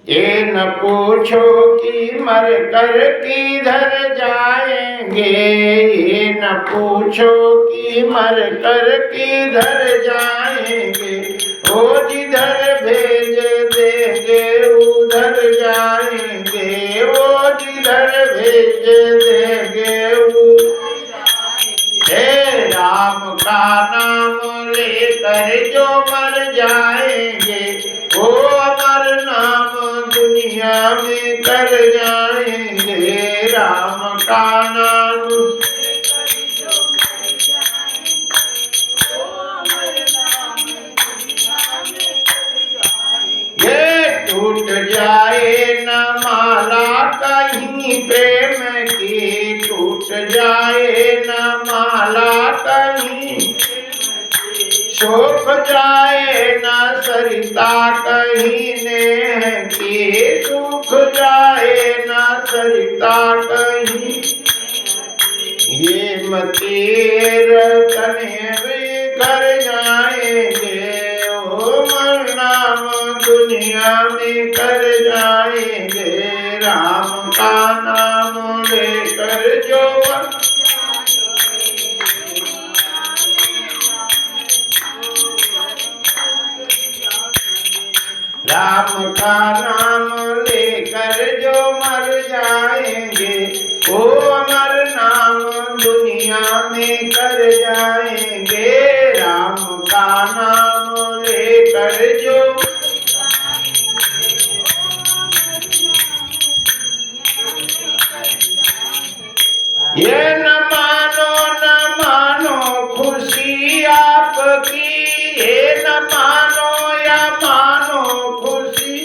ये न पूछो कि मर कर किधर जाएंगे, ये न पूछो कि मर कर किधर जाएंगे, वो जिधर भेज देंगे उधर जाएंगे, वो जिधर भेज देंगे हे राम का नाम लेकर जो मर जाएंगे, वो अमर नाम दुनिया में कर जाएंगे। राम का नाम ये टूट जाए न माला कहीं प्रेम की, टूट जाए न माला कहीं, शोक जाए न सरिता कहीं नेह की, सूख जाए न सरिता कहीं, ये मतीर तने बिखर जाएंगे, ओ मर नाम दुनिया में कर जाएंगे। राम का नाम लेकर जो राम का नाम लेकर जो मर जाएंगे, वो अमर नाम दुनिया में कर जाएंगे। राम का नाम लेकर जो ये न मानो खुशी आपकी, ये न मानो या मानो खुशी,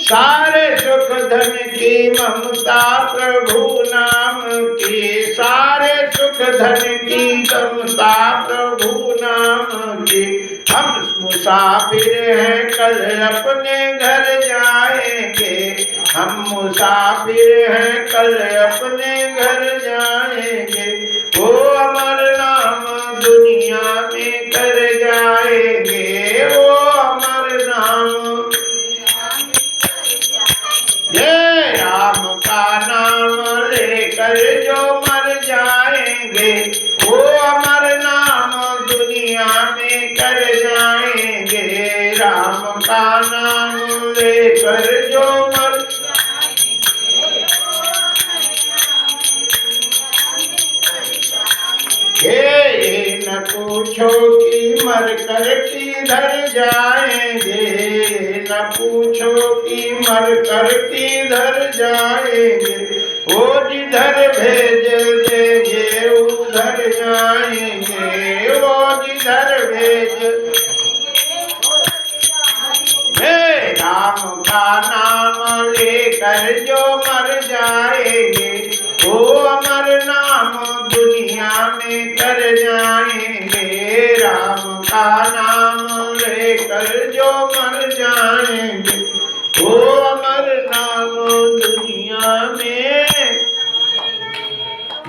सारे सुख धन की ममता प्रभु नाम की, सारे सुख धन की ममता प्रभु नाम की। हम मुसाफिर हैं कल अपने घर जाएंगे, हम मुसाफिर हैं कल अपने घर जाएंगे, वो अमर नाम दुनिया में कर जाएंगे, वो अमर नाम। ये राम का नाम लेकर जो मर जाएंगे, वो अमर नाम दुनिया में कर जाएंगे। राम का नाम लेकर जो मर ये न पूछो कि मर कर किधर जाएंगे, न पूछो कि मर कर किधर जाएंगे, वो जिधर भेज देंगे उधर जाएंगे, वो जिधर भेज। हे राम का नाम लेकर जो मर जाएंगे, वो अमर नाम दुनिया में कर जाएंगे। राम का नाम लेकर जो मर जाएंगे, वो अमर नाम दुनिया में।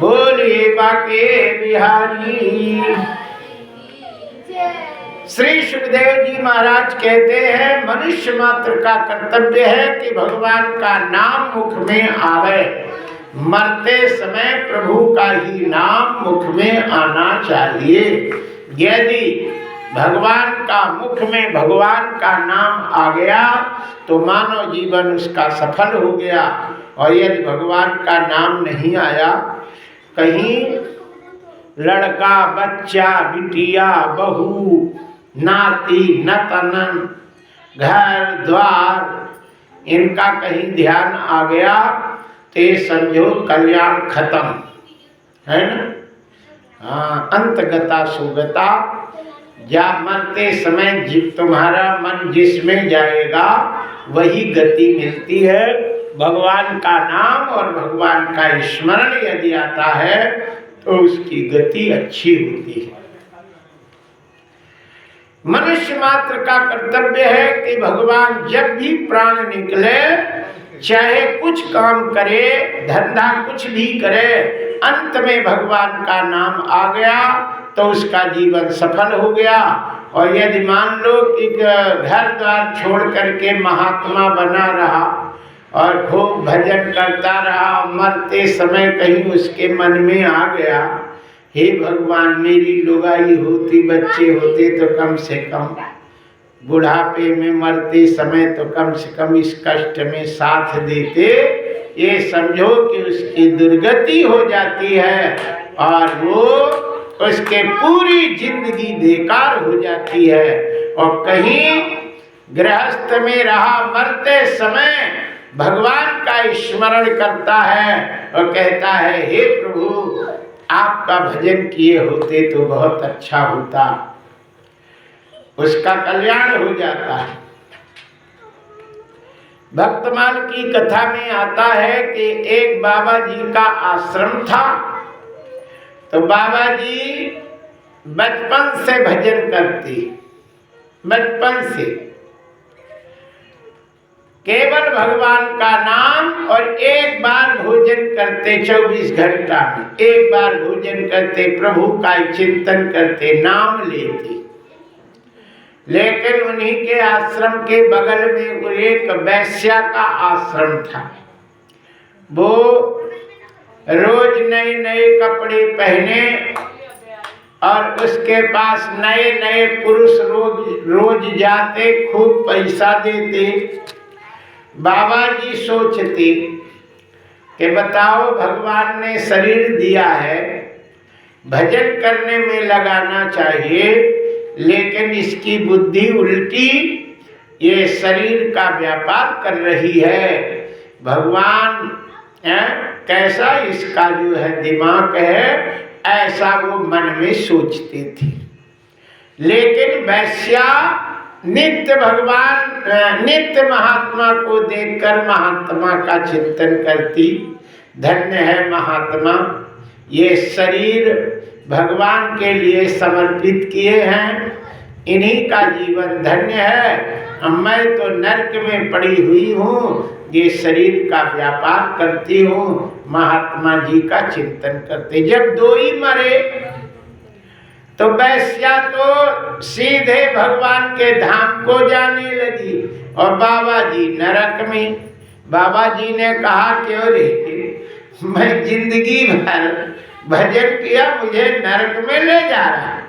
बोलिए बाके बिहारी। श्री सुखदेव जी महाराज कहते हैं, मनुष्य मात्र का कर्तव्य है कि भगवान का नाम मुख में आवे। मरते समय प्रभु का ही नाम मुख में आना चाहिए। यदि भगवान का मुख में भगवान का नाम आ गया तो मानव जीवन उसका सफल हो गया। और यदि भगवान का नाम नहीं आया, कहीं लड़का बच्चा बिटिया बहू नाती नतनन घर द्वार इनका कहीं ध्यान आ गया तो समझो कल्याण खत्म है ना। हाँ, अंतगता सुगता। या मरते समय तुम्हारा मन जिसमें जाएगा वही गति मिलती है। भगवान का नाम और भगवान का स्मरण यदि आता है तो उसकी गति अच्छी होती है। मनुष्य मात्र का कर्तव्य है कि भगवान जब भी प्राण निकले, चाहे कुछ काम करे, धंधा कुछ भी करे, अंत में भगवान का नाम आ गया तो उसका जीवन सफल हो गया। और यदि मान लो कि घर द्वार छोड़ करके महात्मा बना रहा और खूब भजन करता रहा, मरते समय कहीं उसके मन में आ गया, हे भगवान मेरी लुगाई होती, बच्चे होते तो कम से कम बुढ़ापे में मरते समय तो कम से कम इस कष्ट में साथ देते, ये समझो कि उसकी दुर्गति हो जाती है और वो उसके पूरी जिंदगी बेकार हो जाती है। और कहीं गृहस्थ में रहा, मरते समय भगवान का स्मरण करता है और कहता है हे प्रभु आपका भजन किए होते तो बहुत अच्छा होता, उसका कल्याण हो जाता है। भक्तमाल की कथा में आता है कि एक बाबा जी का आश्रम था, तो बाबा जी बचपन से भजन करते, बचपन से केवल भगवान का नाम, और एक बार भोजन करते, 24 घंटा में एक बार भोजन करते, प्रभु का चिंतन करते, नाम लेते। लेकिन उन्हीं के आश्रम के बगल में एक वैश्या का आश्रम था। वो रोज नए नए कपड़े पहने और उसके पास नए नए पुरुष रोज जाते, खूब पैसा देते। बाबा जी सोचते कि बताओ भगवान ने शरीर दिया है, भजन करने में लगाना चाहिए, लेकिन इसकी बुद्धि उल्टी ये शरीर का व्यापार कर रही है। भगवान कैसा इसका जो है दिमाग है, ऐसा वो मन में सोचते थे। लेकिन वैश्या नित्य भगवान नित्य महात्मा को देखकर महात्मा का चिंतन करती, धन्य है महात्मा, ये शरीर भगवान के लिए समर्पित किए हैं, इन्हीं का जीवन धन्य है। मैं तो नरक में पड़ी हुई हूँ, ये शरीर का व्यापार करती हूँ। महात्मा जी का चिंतन करते। जब दो ही मरे तो वैश्या तो सीधे भगवान के धाम को जाने लगी और बाबा जी नरक में। बाबा जी ने कहा क्यों रे, मैं जिंदगी भर भजन किया, मुझे नरक में ले जा रहा है।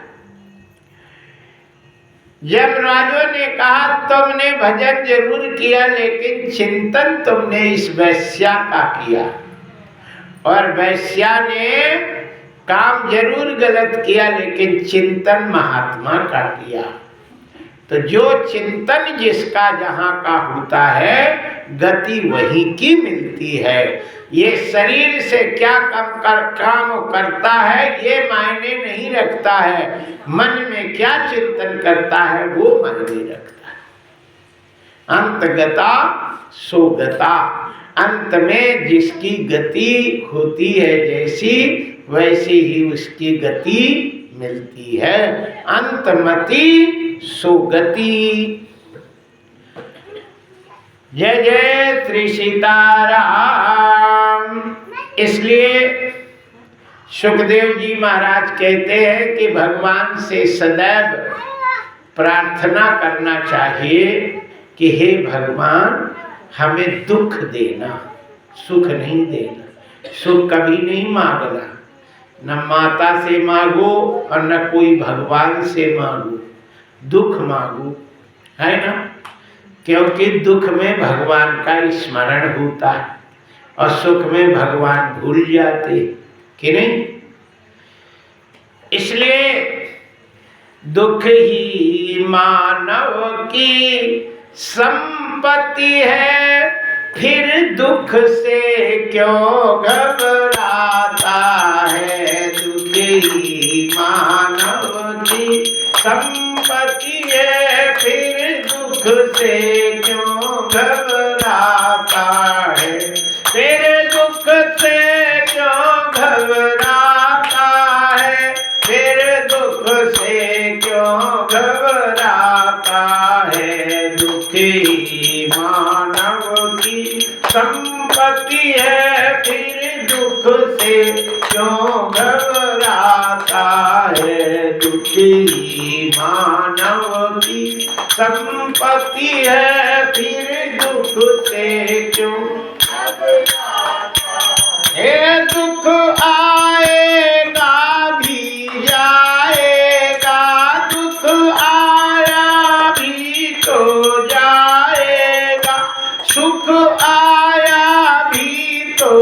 यमराजों ने कहा तुमने भजन जरूर किया, लेकिन चिंतन तुमने इस वैश्या का किया, और वैश्या ने काम जरूर गलत किया, लेकिन चिंतन महात्मा का किया। तो जो चिंतन जिसका जहाँ का होता है, गति वही की मिलती है। ये शरीर से क्या काम करता है ये मायने नहीं रखता है, मन में क्या चिंतन करता है वो मायने रखता है। अंतगता सोगता, अंत में जिसकी गति होती है जैसी, वैसी ही उसकी गति मिलती है। अंतमति सुगति। जय जय श्री सीताराम। इसलिए सुखदेव जी महाराज कहते हैं कि भगवान से सदैव प्रार्थना करना चाहिए कि हे भगवान हमें दुख देना, सुख नहीं देना। सुख कभी नहीं मांगना, न माता से मांगो और न कोई भगवान से मांगो, दुख मांगो, है ना। क्योंकि दुख में भगवान का स्मरण होता है और सुख में भगवान भूल जाते कि नहीं। इसलिए दुख ही मानव की संपत्ति है, फिर दुख से क्यों घबराता है। दुख ही मानव की संपत्ति है, फिर दुख से क्यों घबराता है। फिर दुख से क्यों घबराता है, फिर दुख से क्यों घबराता है। दुखी मानव की संपत्ति है, फिर दुख से क्यों घबराता है। दुखी मानव की संपत्ति है, फिर दुख से क्यों ये दुख आएगा भी जाएगा, दुख आया भी तो जाएगा, सुख आया भी तो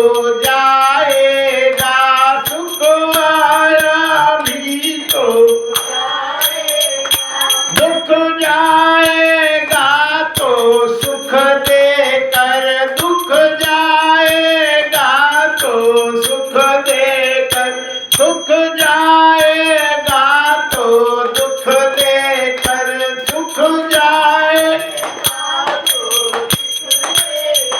जाएगा, सुख आया भी तो जाएगा, दुख जाएगा तो सुख देकर, दुख जाएगा तो सुख देकर, सुख जाएगा तो दुख देकर, सुख जाएगा तो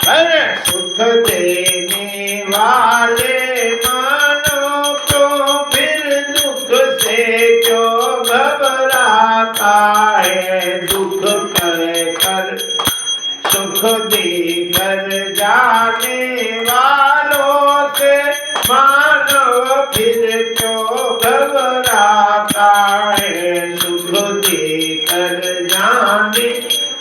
अरे सुख देने वाले मानो तो फिर दुख से क्यों घबराता है, दुख कर सुख देकर जाने वालों से मानव फिर क्यों घबराता है, सुख देकर जाने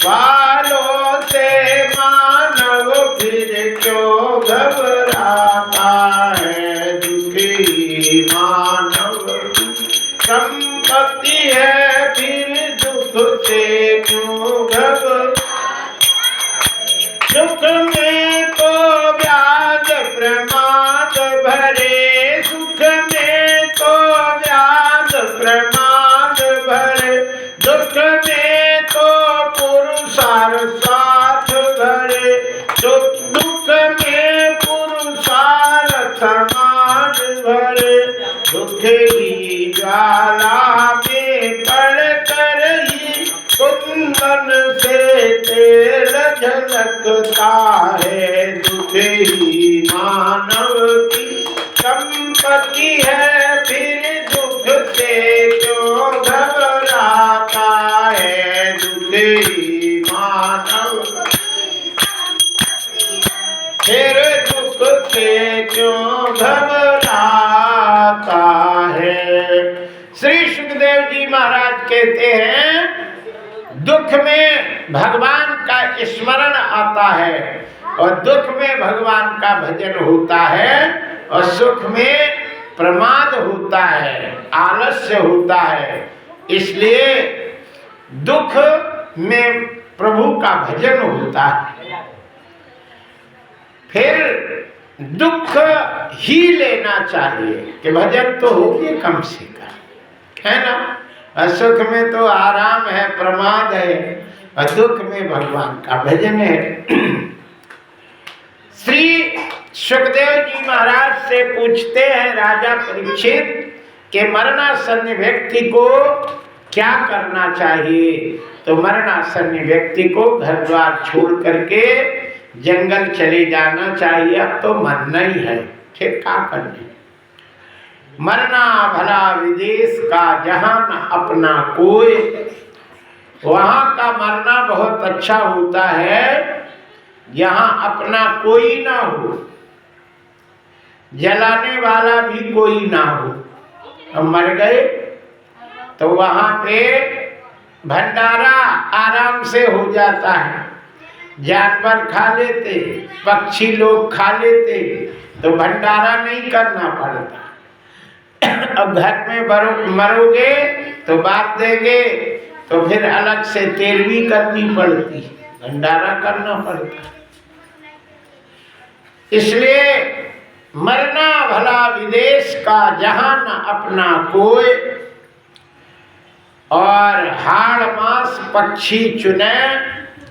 वालों से मानव फिर क्यों घबराता है, दुखी मानव की संपत्ति है, फिर दुख से क्यों घबराता, सुख में तो व्याज प्रमाद भरे, सुख में तो व्याज प्रमाद भरे, दुख में तो पुरुषार्थ साथ भरे, दुख में पुरुषार्थ समाज भरे, दुख की ज्वाला में पड़कर ही कुंदन से तेल झलकता है, दुखी मानव की संपत्ति है, फिर दुख से क्यों घबराता है, दुखी मानव फिर दुख से क्यों घबराता है। श्री सुखदेव जी महाराज कहते हैं दुख में भगवान का स्मरण आता है और दुख में भगवान का भजन होता है और सुख में प्रमाद होता है, आलस्य होता है, इसलिए दुख में प्रभु का भजन होता है। फिर दुख ही लेना चाहिए कि भजन तो होगी कम से कम, है ना। और सुख में तो आराम है, प्रमाद है, और दुख में भगवान का भजन है। श्री सुखदेव जी महाराज से पूछते हैं राजा परीक्षित कि मरणासन्न व्यक्ति को क्या करना चाहिए। तो मरणासन्न व्यक्ति को घर द्वार छोड़ करके जंगल चले जाना चाहिए। अब तो मरना ही है, फिर क्या करना। मरना भला विदेश का जहां न अपना कोई, वहां का मरना बहुत अच्छा होता है जहां अपना कोई ना हो, जलाने वाला भी कोई ना हो। हम मर गए तो वहां पे भंडारा आराम से हो जाता है, जानवर खा लेते, पक्षी लोग खा लेते, तो भंडारा नहीं करना पड़ता। अब घर में मरोगे तो बांट देंगे तो फिर अलग से तेरवी करनी पड़ती, भंडारा करना पड़ता। इसलिए मरना भला विदेश का जहां न अपना कोई, और हाड़ मास पक्षी चुने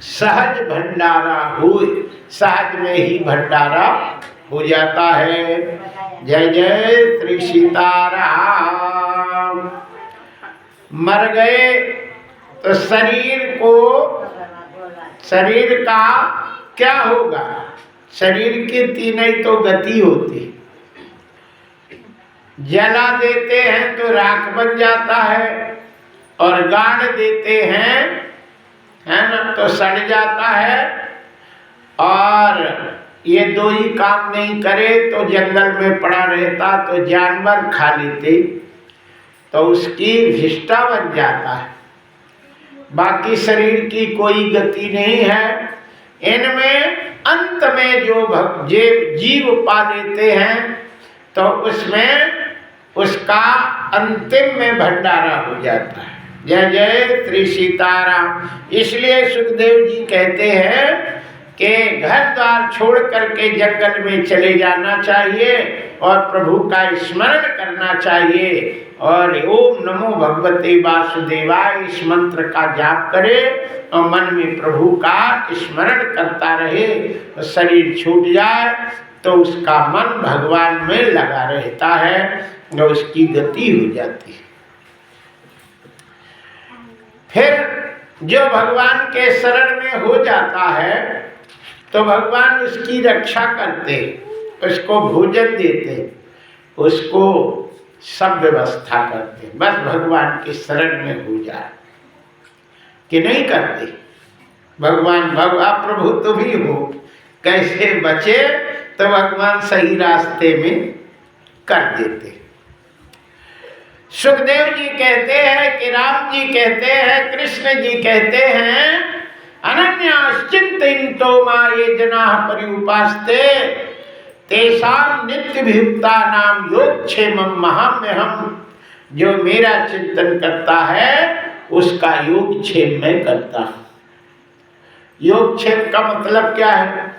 सहज भंडारा हुए। सहज में ही भंडारा हो जाता है। जय जय श्री सीताराम। मर गए तो शरीर का क्या होगा। शरीर की तीन तो गति होती, जला देते हैं तो राख बन जाता है, और गाड़ देते हैं, है ना, तो सड़ जाता है। और ये दो ही काम नहीं करे तो जंगल में पड़ा रहता तो जानवर खा लेते। तो उसकी विष्टा बन जाता है। बाकी शरीर की कोई गति नहीं है। इनमें अंत में जो जीव पा लेते हैं तो उसमें उसका अंतिम में भंडारा हो जाता है। जय जय श्री सीताराम। इसलिए सुखदेव जी कहते हैं कि घर द्वार छोड़ करके जंगल में चले जाना चाहिए और प्रभु का स्मरण करना चाहिए और ओम नमो भगवते वासुदेवाय इस मंत्र का जाप करे और मन में प्रभु का स्मरण करता रहे। तो शरीर छूट जाए तो उसका मन भगवान में लगा रहता है और उसकी गति हो जाती है। फिर जो भगवान के शरण में हो जाता है तो भगवान उसकी रक्षा करते, उसको भोजन देते, उसको सब व्यवस्था करते। बस भगवान के शरण में हो जाए कि नहीं करते। भगवान प्रभु तुम ही हो, कैसे बचे तो भगवान सही रास्ते में कर देते। सुखदेव जी कहते हैं कि राम जी कहते हैं, कृष्ण जी कहते हैं, अनन्याश्चिन्तयन्तो मां ये जनाः पर्युपास्ते तेषां नित्यभियुक्तानां योगक्षेमं महाम्यहम्। जो मेरा चिंतन करता है उसका योगक्षेम मैं करता हूँ। योगक्षेम का मतलब क्या है?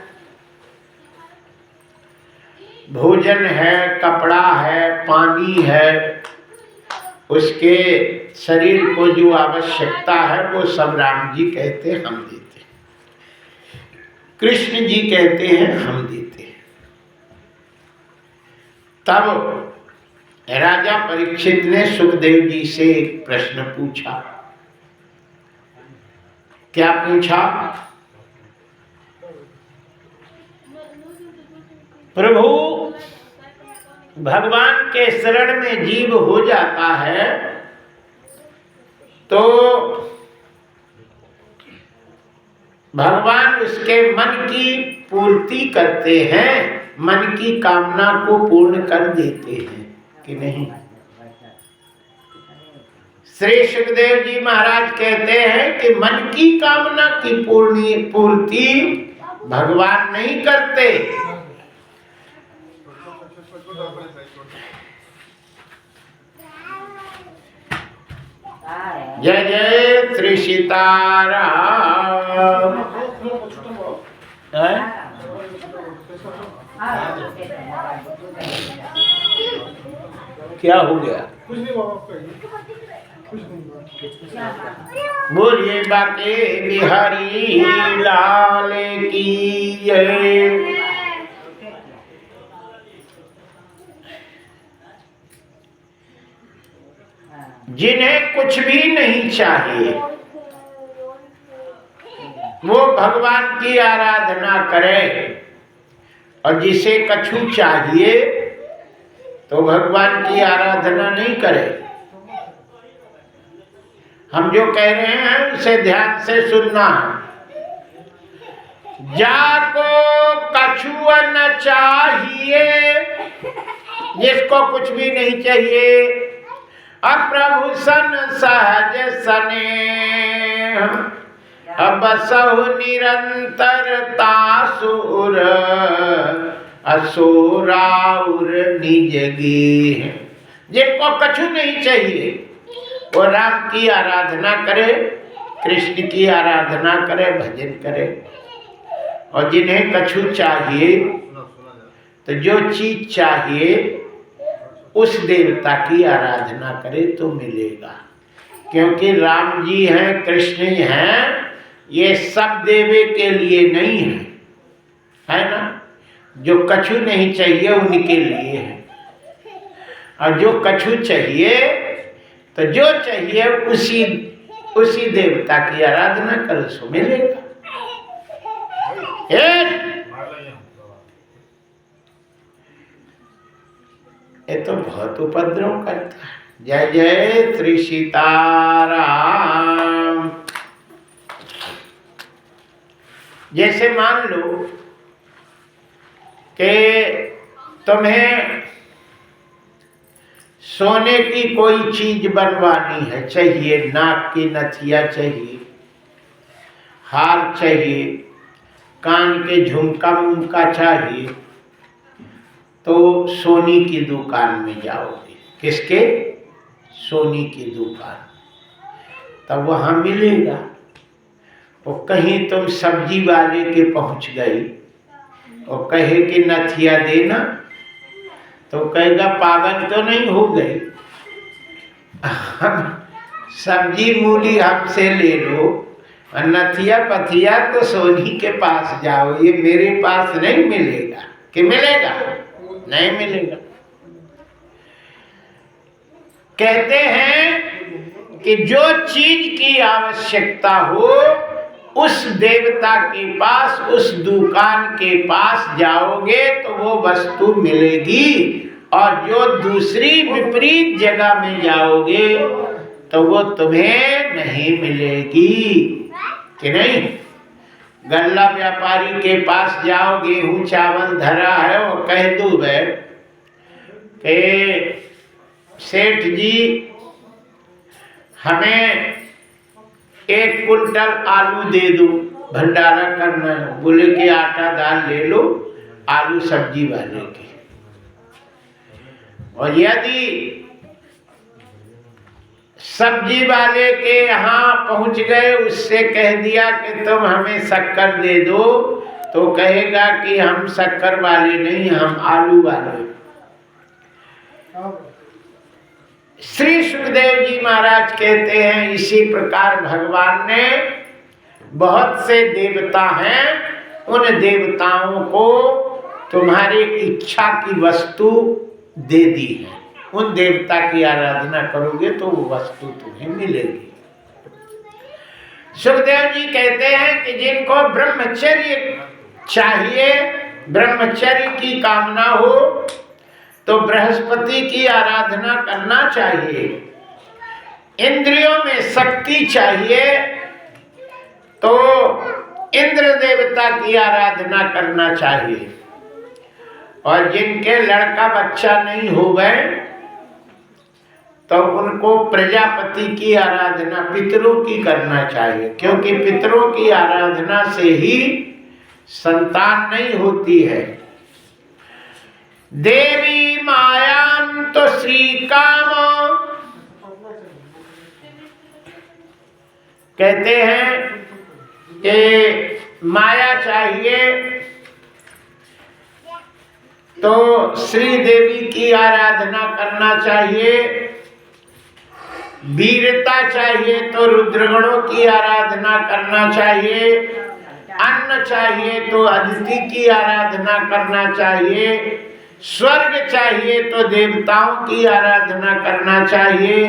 भोजन है, कपड़ा है, पानी है, उसके शरीर को जो आवश्यकता है वो सब राम जी कहते हैं हम देते, कृष्ण जी कहते हैं हम देते। तब राजा परीक्षित ने सुखदेव जी से एक प्रश्न पूछा। क्या पूछा? प्रभु भगवान के शरण में जीव हो जाता है तो भगवान उसके मन की पूर्ति करते हैं, मन की कामना को पूर्ण कर देते हैं कि नहीं? श्री सुखदेव जी महाराज कहते हैं कि मन की कामना की पूर्ति भगवान नहीं करते। जय जय श्री सीताराम। क्या हो गया? बोलिए बाके बिहारी लाल की जय। जिन्हें कुछ भी नहीं चाहिए वो भगवान की आराधना करे, और जिसे कछु चाहिए तो भगवान की आराधना नहीं करे। हम जो कह रहे हैं उसे ध्यान से सुनना। जाको कछु न चाहिए, जिसको कुछ भी नहीं चाहिए, अप्रभु सन सहज स्नेह, बसहु निरंतर तासुर, असुराउर निज गेह। जिनको कछु नहीं चाहिए वो राम की आराधना करे, कृष्ण की आराधना करे, भजन करे। और जिन्हें कछु चाहिए तो जो चीज चाहिए उस देवता की आराधना करे तो मिलेगा। क्योंकि राम जी हैं, कृष्ण हैं, ये सब देवे के लिए नहीं है ना। जो कछु नहीं चाहिए उनके लिए है, और जो कछु चाहिए तो जो चाहिए उसी देवता की आराधना करो सो मिलेगा। ये तो बहुत उपद्रव करता है। जय जय श्री सीताराम। जैसे मान लो कि तुम्हें सोने की कोई चीज बनवानी है, चाहिए, नाक की नथिया चाहिए, हार चाहिए, कान के झुमका मुमका चाहिए, तो सोनी की दुकान में जाओगे। किसके? सोनी की दुकान। तब वहां मिलेगा। और कहीं तुम सब्जी वाले के पहुंच गई और कहे कि नथिया देना, तो कहेगा पागल तो नहीं हो गई, सब्जी मूली हमसे ले लो और नथिया पथिया तो सोनी के पास जाओ, ये मेरे पास नहीं मिलेगा। कि मिलेगा? नहीं मिलेगा। कहते हैं कि जो चीज की आवश्यकता हो उस देवता के पास, उस दुकान के पास जाओगे तो वो वस्तु मिलेगी, और जो दूसरी विपरीत जगह में जाओगे तो वो तुम्हें नहीं मिलेगी। कि नहीं? गल्ला व्यापारी के पास जाओ, गेहूं चावल धरा है, और कह दू वे कि सेठ जी हमें 1 कुंटल आलू दे दो, भंडारा करना है। बोले कि आटा दाल ले लो आलू सब्जी वाले के। और यदि सब्जी वाले के यहाँ पहुंच गए, उससे कह दिया कि तुम हमें शक्कर दे दो, तो कहेगा कि हम शक्कर वाले नहीं, हम आलू वाले। श्री सुखदेव जी महाराज कहते हैं इसी प्रकार भगवान ने बहुत से देवता हैं, उन देवताओं को तुम्हारी इच्छा की वस्तु दे दी है। उन देवता की आराधना करोगे तो वो वस्तु तुम्हें मिलेगी। सुखदेव जी कहते हैं कि जिनको ब्रह्मचर्य चाहिए, ब्रह्मचर्य की कामना हो, तो बृहस्पति की आराधना करना चाहिए। इंद्रियों में शक्ति चाहिए तो इंद्र देवता की आराधना करना चाहिए। और जिनके लड़का बच्चा नहीं हो गए तो उनको प्रजापति की आराधना, पितरों की करना चाहिए, क्योंकि पितरों की आराधना से ही संतान नहीं होती है। देवी मायां तो श्री काम, कहते हैं कि माया चाहिए तो श्री देवी की आराधना करना चाहिए, वीरता चाहिए तो रुद्रगणों की आराधना करना चाहिए, अन्न चाहिए तो अदिति की आराधना करना चाहिए, स्वर्ग चाहिए तो देवताओं की आराधना करना चाहिए,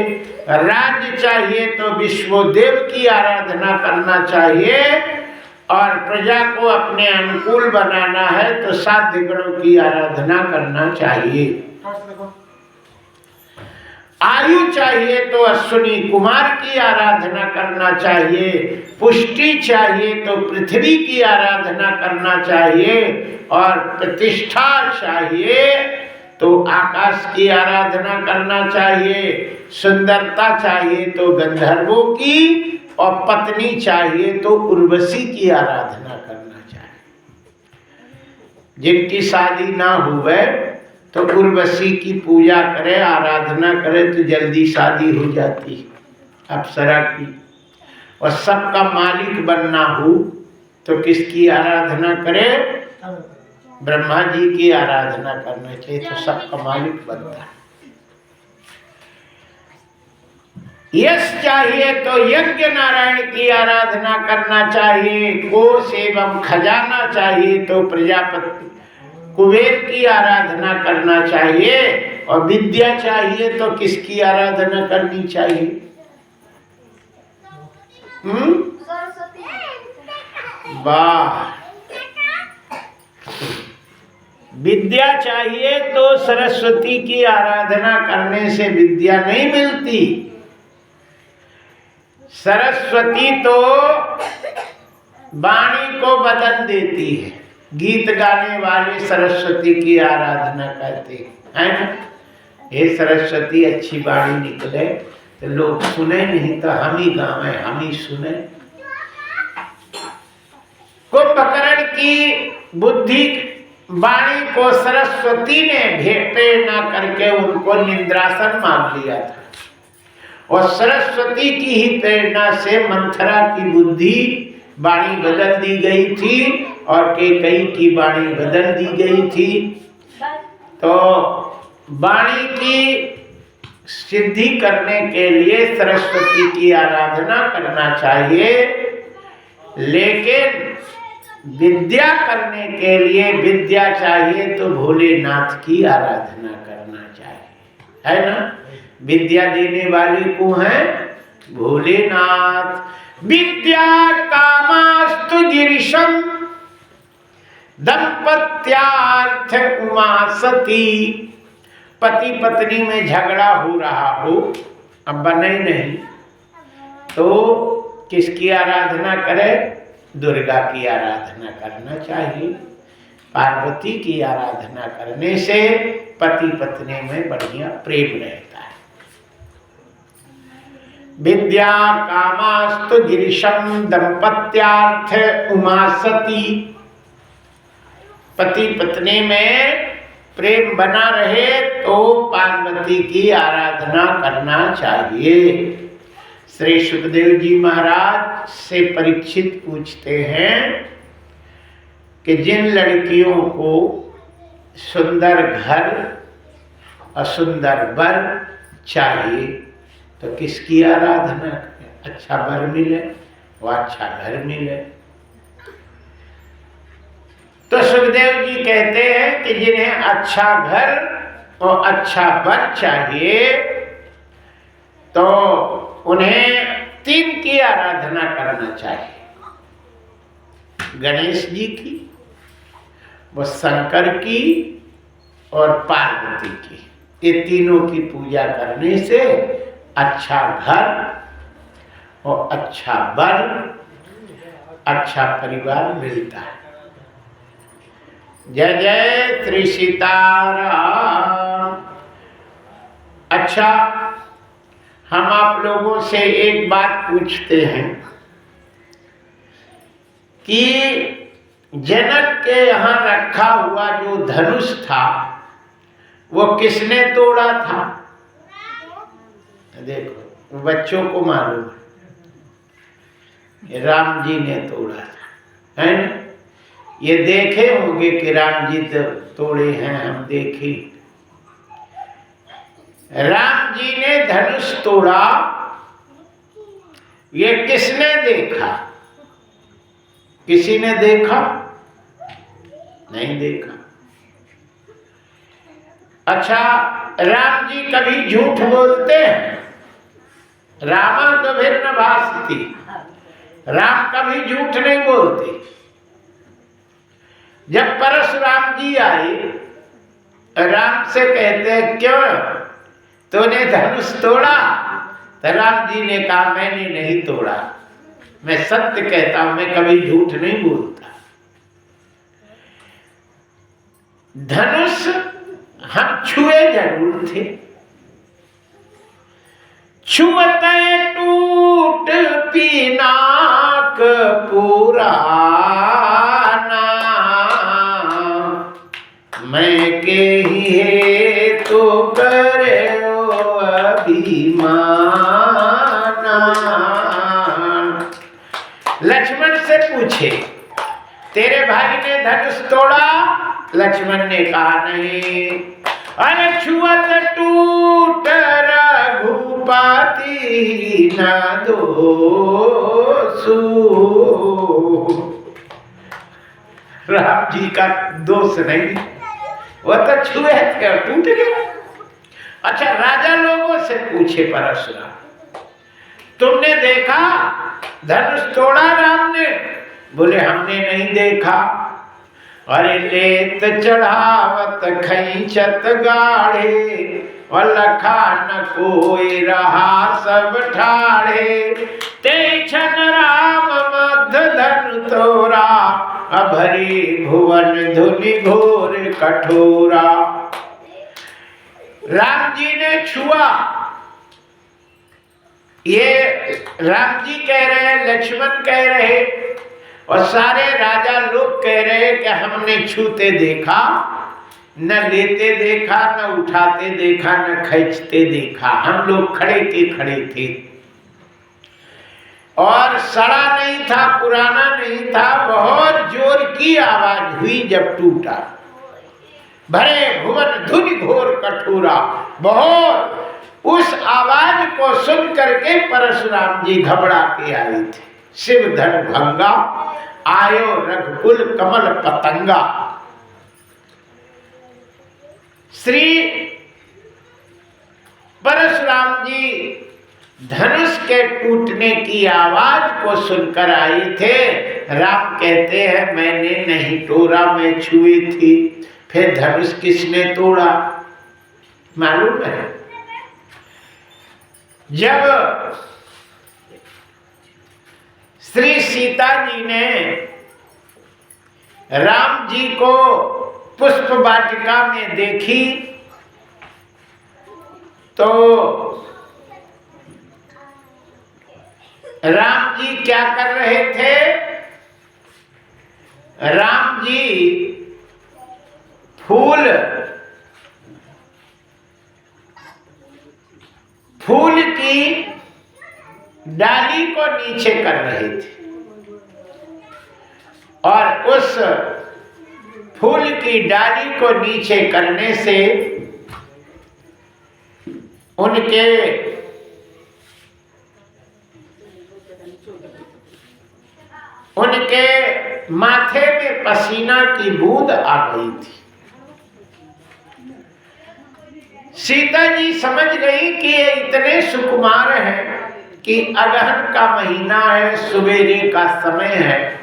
राज्य चाहिए तो विश्वदेव की आराधना करना चाहिए, और प्रजा को अपने अनुकूल बनाना है तो 7 गणों की आराधना करना चाहिए। आयु चाहिए तो अश्विनी कुमार की आराधना करना चाहिए, पुष्टि चाहिए तो पृथ्वी की आराधना करना चाहिए, और प्रतिष्ठा चाहिए तो आकाश की आराधना करना चाहिए, सुंदरता चाहिए तो गंधर्वों की, और पत्नी चाहिए तो उर्वशी की आराधना करना चाहिए। जिनकी शादी ना हुए तो उर्वशी की पूजा करे, आराधना करे तो जल्दी शादी हो जाती है अप्सरा की। और सबका मालिक बनना हो तो किसकी आराधना करे? ब्रह्मा जी की आराधना करना चाहिए, तो सबका मालिक बनता है। यश चाहिए तो यज्ञ नारायण की आराधना करना चाहिए, कोष एवं खजाना चाहिए तो प्रजापति कुबेर की आराधना करना चाहिए, और विद्या चाहिए तो किसकी आराधना करनी चाहिए? वाह! विद्या चाहिए तो सरस्वती की आराधना करने से विद्या नहीं मिलती। सरस्वती तो वाणी को बदल देती है। गीत गाने वाले सरस्वती की आराधना करते हैं ना। हे सरस्वती अच्छी वाणी निकले तो लोग सुने, नहीं तो हम ही गावे, हम ही सुने। कुंभकर्ण की बुद्धि वाणी को सरस्वती ने प्रेरणा करके उनको निंद्रासन मांग लिया था, और सरस्वती की ही प्रेरणा से मंथरा की बुद्धि वाणी बदल दी गई थी और कैकेयी की वाणी बदल दी गई थी। तो वाणी की सिद्धि करने के लिए सरस्वती की आराधना करना चाहिए, लेकिन विद्या करने के लिए विद्या चाहिए तो भोलेनाथ की आराधना करना चाहिए, है ना। विद्या देने वाले को है भोलेनाथ। विद्या कामास्तु गिरिशम दंपत्यार्थ उमा सती। पति पत्नी में झगड़ा हो रहा हो, अब बने नहीं, तो किसकी आराधना करे? दुर्गा की आराधना करना चाहिए। पार्वती की आराधना करने से पति पत्नी में बढ़िया प्रेम रहता है। विद्या कामास्तु गिरिशम दंपत्यार्थ उमा सती। पति पत्नी में प्रेम बना रहे तो पार्वती की आराधना करना चाहिए। श्री सुखदेव जी महाराज से परीक्षित पूछते हैं कि जिन लड़कियों को सुंदर घर और सुंदर वर चाहिए तो किसकी आराधना करें? अच्छा वर मिले, वो अच्छा घर मिले। तो सुखदेव जी कहते हैं कि जिन्हें अच्छा घर और अच्छा वर चाहिए तो उन्हें 3 की आराधना करना चाहिए। गणेश जी की, वो शंकर की और पार्वती की। ये तीनों की पूजा करने से अच्छा घर और अच्छा वर, अच्छा परिवार मिलता है। जय जय श्री सीताराम। अच्छा, हम आप लोगों से एक बात पूछते हैं कि जनक के यहाँ रखा हुआ जो धनुष था वो किसने तोड़ा था? देखो, बच्चों को मालूम है, राम जी ने तोड़ा था, है ना। ये देखे होंगे कि राम जी तोड़े हैं, हम देखे। राम जी ने धनुष तोड़ा, ये किसने देखा? किसी ने देखा? नहीं देखा। अच्छा, राम जी कभी झूठ बोलते हैं? रामादभिर्न भाषति। राम कभी झूठ नहीं बोलते। जब परशुराम जी आए, राम से कहते हैं क्यों तूने धनुष तोड़ा? तो राम जी ने कहा मैंने नहीं तोड़ा, मैं सत्य कहता हूं, मैं कभी झूठ नहीं बोलता। धनुष हम छुए जरूर थे, छुअते टूट पिनाक पुराना, मैं के ही तो करे अभिमाना। लक्ष्मण से पूछे तेरे भाई ने धनुष तोड़ा? लक्ष्मण ने कहा नहीं। अरे छुअत टूट रघुपति न दोषु। राम जी का दोष नहीं, वो तो छुए थे और टूट गया। अच्छा, राजा लोगों से पूछे परशुराम, तुमने देखा धनुष तोड़ा राम ने? बोले हमने नहीं देखा। अरे लेत चढ़ावत खैचत गाढ़े, और लखा न कोई रहा सब ठाढ़े। ते छन राम मध्य धनु तोरा, अभरी भुवन धुनि घोर कठोरा। राम जी ने छुआ। ये राम जी कह रहे, लक्ष्मण कह रहे और सारे राजा लोग कह रहे कि हमने छूते देखा, न लेते देखा, न उठाते देखा, न खींचते देखा। हम लोग खड़े के खड़े थे और सड़ा नहीं था, पुराना नहीं था। बहुत जोर की आवाज हुई जब टूटा। भरे भुवन धुनि घोर कठोरा। बहुत उस आवाज को सुन करके परशुराम जी घबरा के आए थे। शिव धन भंगा आयो रघुकुल कमल पतंगा। श्री परशुराम जी धनुष के टूटने की आवाज को सुनकर आए थे। राम कहते हैं मैंने नहीं तोड़ा, मैं छुई थी। फिर धनुष किसने तोड़ा मालूम है? जब श्री सीता जी ने राम जी को पुष्प वाटिका में देखी तो राम जी क्या कर रहे थे? राम जी फूल की डाली को नीचे कर रहे थे और उस फूल की डाली को नीचे करने से उनके माथे में पसीना की बूंद आ गई थी। सीता जी समझ गई कि ये इतने सुकुमार हैं कि अगहन का महीना है, सवेरे का समय है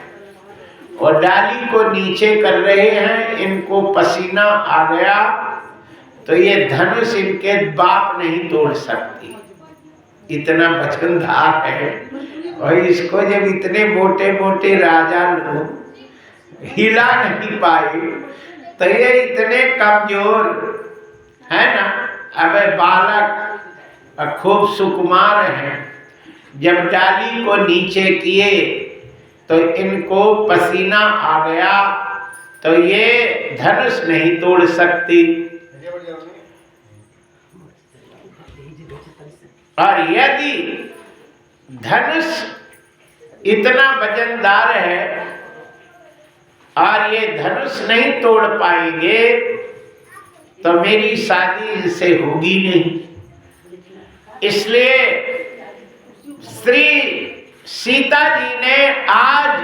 और डाली को नीचे कर रहे हैं, इनको पसीना आ गया तो ये धनुष इनके बाप नहीं तोड़ सकती, इतना वजनदार है। और इसको जब इतने मोटे मोटे राजा लोग हिला नहीं पाए तो ये इतने कमजोर है ना। अब बालक खूब सुकुमार हैं, जब डाली को नीचे किए तो इनको पसीना आ गया तो ये धनुष नहीं तोड़ सकती। और यदि धनुष इतना वजनदार है और ये धनुष नहीं तोड़ पाएंगे तो मेरी शादी इनसे होगी नहीं। इसलिए श्री सीता जी ने आज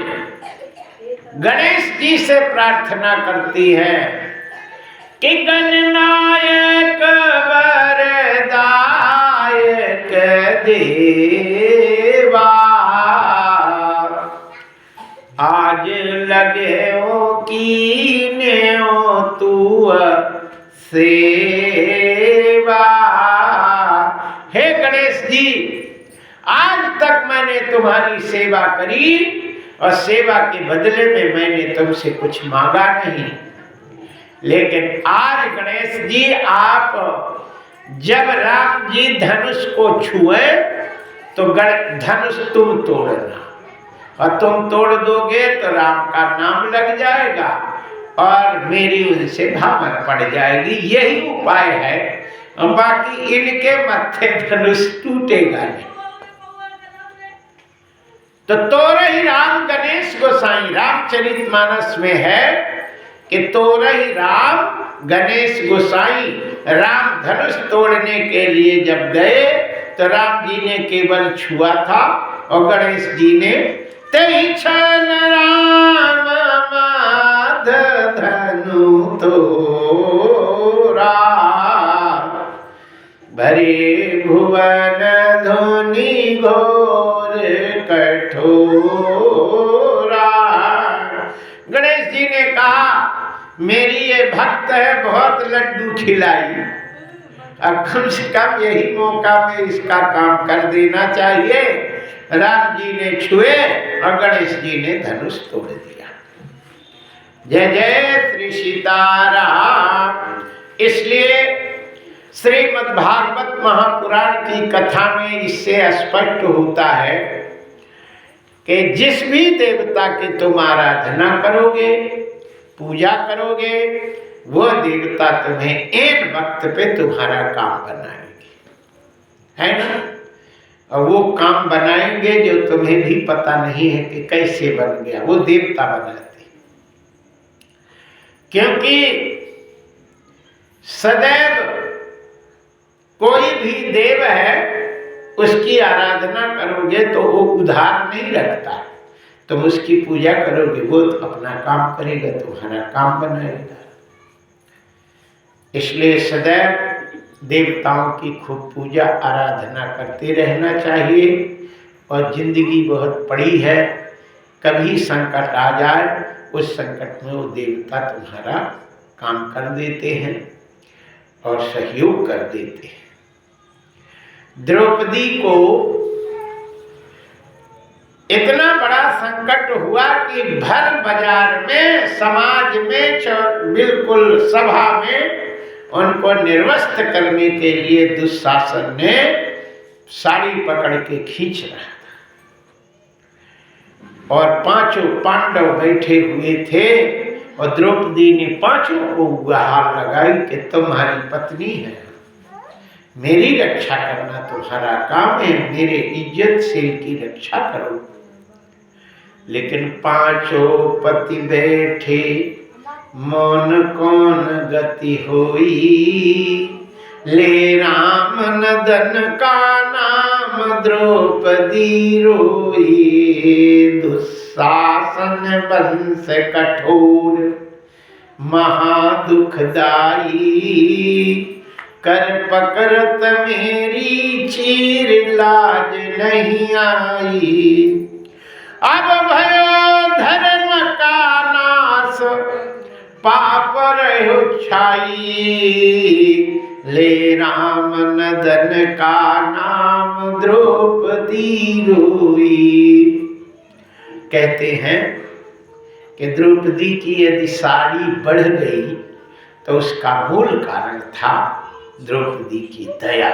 गणेश जी से प्रार्थना करती है कि गणनायक वरदायक देवा आज लगे हो कीने हो तू सेवा। हे गणेश जी, आज तक मैंने तुम्हारी सेवा करी और सेवा के बदले में मैंने तुमसे कुछ मांगा नहीं, लेकिन आज गणेश जी आप जब राम जी धनुष को छुए तो धनुष तुम तोड़ना और तुम तोड़ दोगे तो राम का नाम लग जाएगा और मेरी उनसे भावना पड़ जाएगी। यही उपाय है, बाकी इनके मत्थे धनुष टूटेगा नहीं। तो तोरहि राम गणेश गोसाई, रामचरितमानस में है कि तोरहि राम गणेश गोसाई। राम धनुष तोड़ने के लिए जब गए तो राम जी ने केवल छुआ था और गणेश जी ने तेई छन राम माध धनु तोरा भरे भुवन धुनि घोर कठोरा। गणेश जी ने कहा मेरी ये भक्त है, बहुत लड्डू खिलाई, अब कम से कम यही मौका में इसका काम कर देना चाहिए। राम जी ने छुए और गणेश जी ने धनुष तोड़ दिया। जय जय श्री सीताराम। इसलिए श्रीमद् भागवत महापुराण की कथा में इससे स्पष्ट होता है कि जिस भी देवता की तुम आराधना करोगे, पूजा करोगे, वो देवता तुम्हें एक वक्त पे तुम्हारा काम बनाएंगे, है ना। और वो काम बनाएंगे जो तुम्हें भी पता नहीं है कि कैसे बन गया, वो देवता बनाते। क्योंकि सदैव कोई भी देव है, उसकी आराधना करोगे तो वो उधार नहीं रखता। तुम उसकी पूजा करोगे, वो तो अपना काम करेगा, तुम्हारा काम बनाएगा। इसलिए सदैव देवताओं की खूब पूजा आराधना करते रहना चाहिए। और जिंदगी बहुत बड़ी है, कभी संकट आ जाए, उस संकट में वो देवता तुम्हारा काम कर देते हैं और सहयोग कर देते हैं। द्रौपदी को इतना बड़ा संकट हुआ कि भर बाजार में, समाज में, बिल्कुल सभा में उनको निर्वस्त्र करने के लिए दुशासन ने साड़ी पकड़ के खींच रहा था। और पांचों पांडव बैठे हुए थे और द्रौपदी ने पांचों को गुहार लगाई कि तुम्हारी पत्नी है, मेरी रक्षा करना तुम्हारा काम है, मेरे इज्जत शील की रक्षा करो। लेकिन पांचों पति बैठे, मौन कौन गति होई, ले राम नदन का नाम द्रौपदी रोई। दुशासन वंश कठोर महादुखदाई, कर पकड़त मेरी चीर लाज नहीं आई। अब भयो धर्म का नाश, पाप रहो छाई, ले राम नदन का नाम द्रौपदी रोई। कहते हैं कि द्रौपदी की यदि साड़ी बढ़ गई तो उसका मूल कारण था द्रौपदी की दया।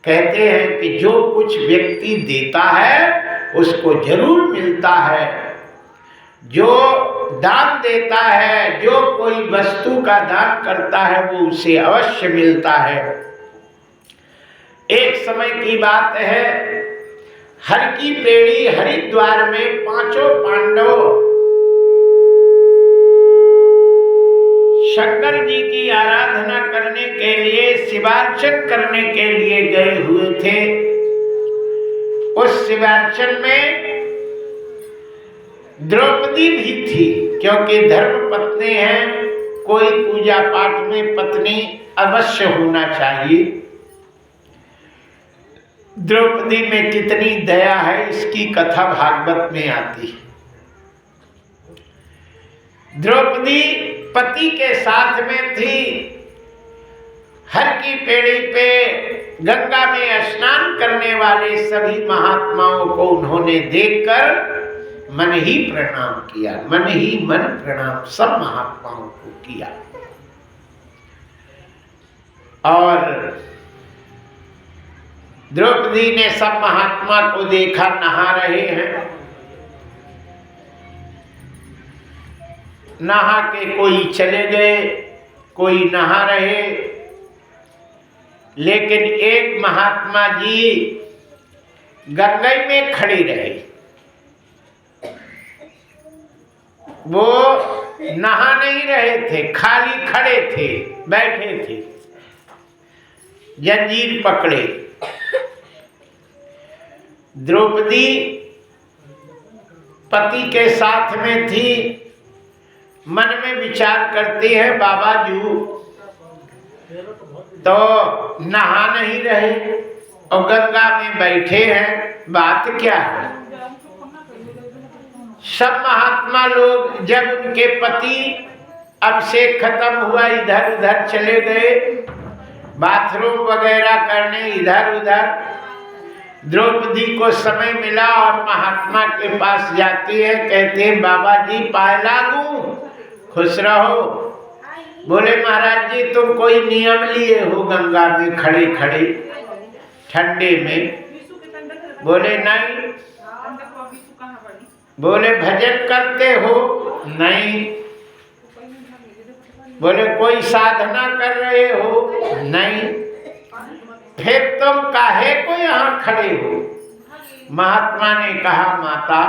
कहते हैं कि जो कुछ व्यक्ति देता है उसको जरूर मिलता है, जो दान देता है, जो कोई वस्तु का दान करता है, वो उसे अवश्य मिलता है। एक समय की बात है, हर की पेड़ी हरिद्वार में पांचों पांडव शंकर जी की आराधना करने के लिए, शिवार्चन करने के लिए गए हुए थे। उस शिवार्चन में द्रौपदी भी थी, क्योंकि धर्म पत्नी है, कोई पूजा पाठ में पत्नी अवश्य होना चाहिए। द्रौपदी में कितनी दया है, इसकी कथा भागवत में आती है। द्रौपदी पति के साथ में थी, हर की पेड़ी पे गंगा में स्नान करने वाले सभी महात्माओं को उन्होंने देखकर मन ही प्रणाम किया, मन ही मन प्रणाम सब महात्माओं को किया। और द्रौपदी ने सब महात्मा को देखा नहा रहे हैं, नहा के कोई चले गए, कोई नहा रहे, लेकिन एक महात्मा जी गंगा में खड़े रहे। वो नहा नहीं रहे थे, खाली खड़े थे, बैठे थे, जंजीर पकड़े। द्रौपदी पति के साथ में थी, मन में विचार करती है, बाबा जी तो नहा नहीं रहे और गंगा में बैठे हैं, बात क्या है। सब महात्मा लोग जब उनके पति अभिषेक खत्म हुआ, इधर उधर चले गए, बाथरूम वगैरह करने इधर उधर। द्रौपदी को समय मिला और महात्मा के पास जाती है, कहते हैं बाबा जी पाए लागू, खुश रहो। बोले महाराज जी तुम कोई नियम लिए हो गंगा में खड़े खड़े ठंडे में? बोले नहीं। बोले भजन करते हो? नहीं। बोले कोई साधना कर रहे हो? नहीं। फिर तुम काहे को यहाँ खड़े हो? महात्मा ने कहा माता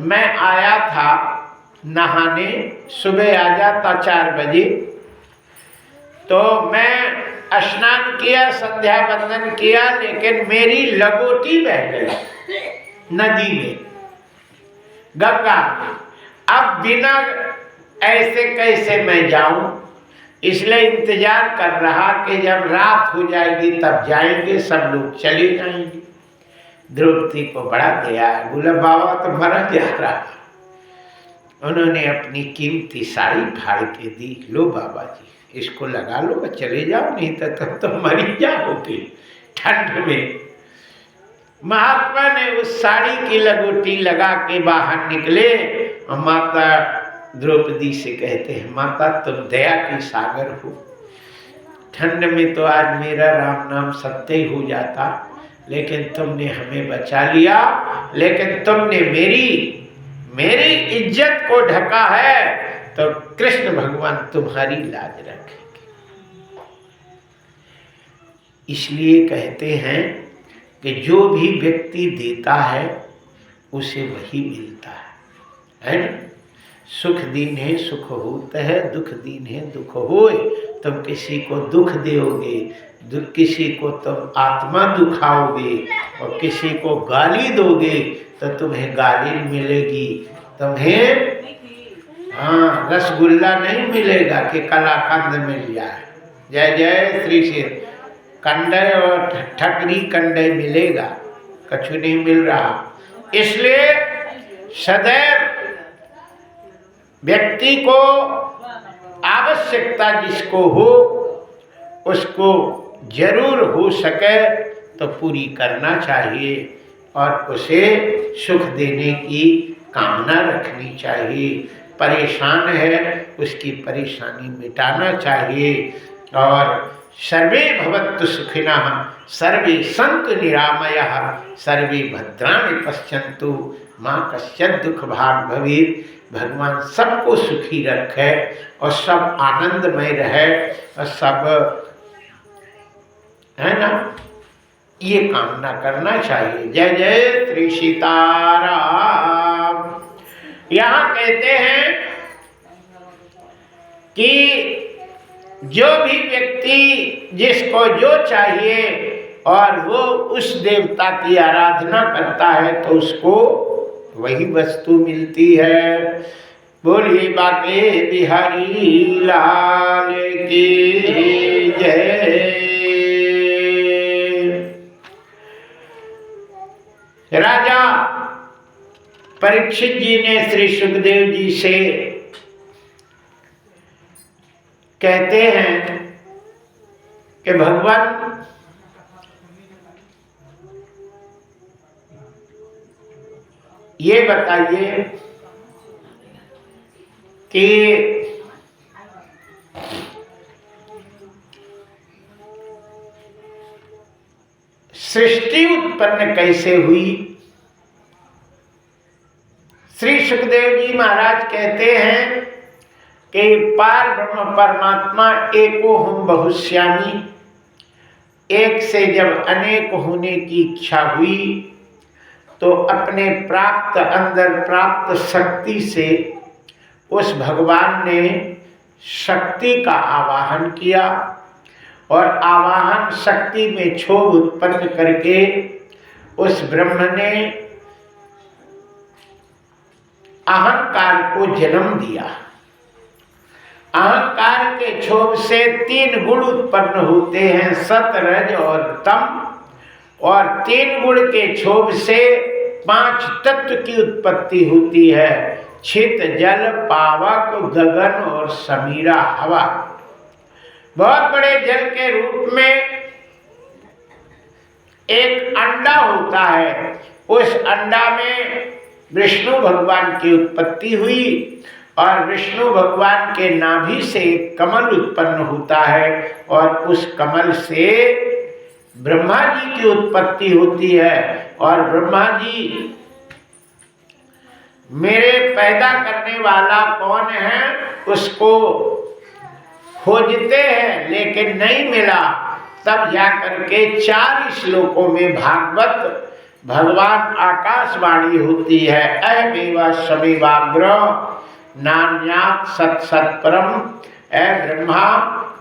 मैं आया था नहाने, सुबह आ जाता 4 बजे, तो मैं स्नान किया, संध्या वंदन किया, लेकिन मेरी लगोटी बह गई नदी में, गंगा में। अब बिना ऐसे कैसे मैं जाऊं, इसलिए इंतजार कर रहा कि जब रात हो जाएगी तब जाएंगे, सब लोग चले जाएंगे। द्रौपदी को बड़ा दया है, बोला बाबा तो मरा जा रहा। उन्होंने अपनी कीमती साड़ी फाड़ के दी, लो बाबा जी इसको लगा लो, चले जाओ, नहीं तो तुम तो मरी जाओगे ठंड में। महात्मा ने उस साड़ी की लगोटी लगा के बाहर निकले और माता द्रौपदी से कहते हैं माता तुम दया की सागर हो, ठंड में तो आज मेरा राम नाम सत्य ही हो जाता, लेकिन तुमने हमें बचा लिया, लेकिन तुमने मेरी इज्जत को ढका है, तो कृष्ण भगवान तुम्हारी लाज रखेंगे। इसलिए कहते हैं कि जो भी व्यक्ति देता है उसे वही मिलता है ना? सुख दीन्हे सुख होत है, दुख दीन्हे दुख होए। तुम किसी को दुख दोगे, किसी को तुम आत्मा दुखाओगे, और किसी को गाली दोगे तो तुम्हें गाली मिलेगी, तुम्हें रसगुल्ला नहीं मिलेगा कि कलाकंद मिल जाए। जय जय श्री श्री कंडय और ठकरी कंडय मिलेगा, कछु नहीं मिल रहा। इसलिए सदैव व्यक्ति को आवश्यकता जिसको हो उसको जरूर हो सके तो पूरी करना चाहिए, और उसे सुख देने की कामना रखनी चाहिए। परेशान है उसकी परेशानी मिटाना चाहिए। और सर्वे भवन्तु सुखिनः सर्वे सन्तु निरामयाः सर्वे भद्राणि पश्यन्तु मां कश्चित् दुःख भाग् भवेत्। भगवान सबको सुखी रखे और सब आनंदमय रहे और सब, है ना, ये कामना करना चाहिए। जय जय श्री सीताराम। यहाँ कहते हैं कि जो भी व्यक्ति जिसको जो चाहिए और वो उस देवता की आराधना करता है तो उसको वही वस्तु मिलती है। बोलिए बाके बिहारी लाल की जय। राजा परीक्षित जी ने श्री सुखदेव जी से कहते हैं कि भगवान ये बताइए कि सृष्टि उत्पन्न कैसे हुई। श्री सुखदेव जी महाराज कहते हैं कि पार ब्रह्म परमात्मा एको हम बहुश्यामी, एक से जब अनेक होने की इच्छा हुई तो अपने प्राप्त अंदर प्राप्त शक्ति से उस भगवान ने शक्ति का आवाहन किया और आवाहन शक्ति में क्षोभ उत्पन्न करके उस ब्रह्म ने अहंकार को जन्म दिया। अहंकार के क्षोभ से 3 गुण उत्पन्न होते हैं, सत रज और तम, और 3 गुण के क्षोभ से 5 तत्व की उत्पत्ति होती है, छित जल पावक गगन और समीरा हवा। बहुत बड़े जल के रूप में एक अंडा होता है, उस अंडा में विष्णु भगवान की उत्पत्ति हुई और विष्णु भगवान के नाभि से एक कमल उत्पन्न होता है और उस कमल से ब्रह्मा जी की उत्पत्ति होती है। और ब्रह्मा जी मेरे पैदा करने वाला कौन है उसको खोजते हैं लेकिन नहीं मिला। तब जाकर के 4 श्लोकों में भागवत भगवान आकाशवाणी होती है, अहमेवा समेवाग्र नान्यात् सत् सत्परम। ऐ ब्रह्मा,